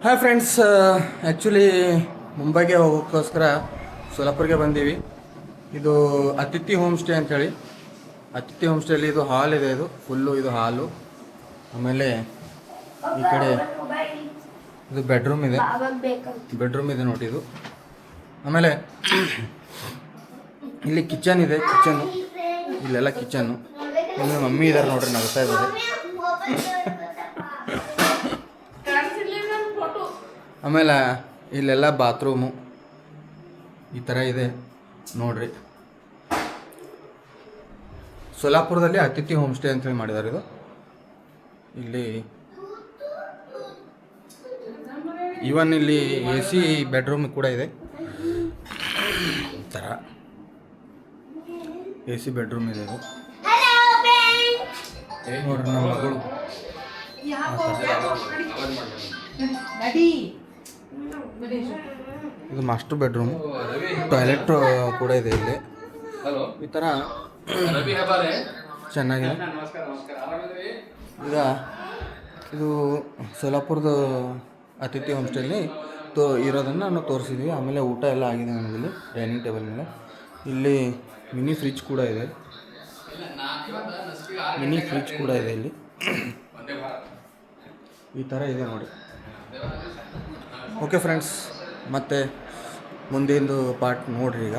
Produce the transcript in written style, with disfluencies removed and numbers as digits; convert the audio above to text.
Hi friends, actually ಮುಂಬೈಗೆ ಹೋಗೋಕ್ಕೋಸ್ಕರ ಸೋಲಾಪುರ್ಗೆ ಬಂದೀವಿ. ಇದು ಅತಿಥಿ ಹೋಮ್ ಸ್ಟೇ ಅಂಥೇಳಿ. ಅತಿಥಿ ಹೋಮ್ ಸ್ಟೇಲಿ ಇದು ಹಾಲ್ ಇದೆ, ಇದು ಫುಲ್ಲು ಇದು ಹಾಲು. ಆಮೇಲೆ ಈ ಕಡೆ ಇದು ಬೆಡ್ರೂಮ್ ಇದೆ ನೋಡಿ ಇದು. ಆಮೇಲೆ ಇಲ್ಲಿ ಕಿಚನ್ ಇದೆ, ಇಲ್ಲೆಲ್ಲ ಕಿಚನ್ನು. ಇಲ್ಲಿ ಮಮ್ಮಿ ಇದ್ದಾರೆ ನೋಡ್ರಿ, ನಗ್ತಾ ಇದ್ದಾರೆ. ಆಮೇಲೆ ಇಲ್ಲೆಲ್ಲ ಬಾತ್ರೂಮು ಈ ಥರ ಇದೆ ನೋಡ್ರಿ. ಸೋಲಾಪುರದಲ್ಲಿ ಅತಿಥಿ ಹೋಮ್ ಸ್ಟೇ ಅಂತೇಳಿ ಮಾಡಿದ್ದಾರೆ ಇದು. ಇಲ್ಲಿ ಇವನ್ ಇಲ್ಲಿ AC ಬೆಡ್ರೂಮ್ ಕೂಡ ಇದೆ. ಥರ AC ಬೆಡ್ರೂಮ್ ಇದೆ ಇದು ನೋಡ್ರಿ. ನಮ್ಮ ಮಗಳು ಇದು ಮಾಸ್ಟರ್ ಬೆಡ್ರೂಮ್, ಟಾಯ್ಲೆಟ್ ಕೂಡ ಇದೆ ಇಲ್ಲಿ. ಈ ಥರ ಚೆನ್ನಾಗಿದೆ. ಈಗ ಇದು ಸೋಲಾಪುರದ ಅತಿಥಿ ಹೋಮ್ ಸ್ಟೇಲಿ ಇರೋದನ್ನು ನಾವು ತೋರಿಸಿದ್ವಿ. ಆಮೇಲೆ ಊಟ ಎಲ್ಲ ಆಗಿದೆ ನಮಗಿಲ್ಲಿ ಡೈನಿಂಗ್ ಟೇಬಲ್ ಮೇಲೆ. ಇಲ್ಲಿ ಮಿನಿ ಫ್ರಿಜ್ ಕೂಡ ಇದೆ ಇಲ್ಲಿ. ಈ ಥರ ಇದೆ ನೋಡಿ. ಓಕೆ ಫ್ರೆಂಡ್ಸ್, ಮತ್ತೆ ಮುಂದಿಂದು ಪಾರ್ಟ್ ನೋಡ್ರಿ ಈಗ.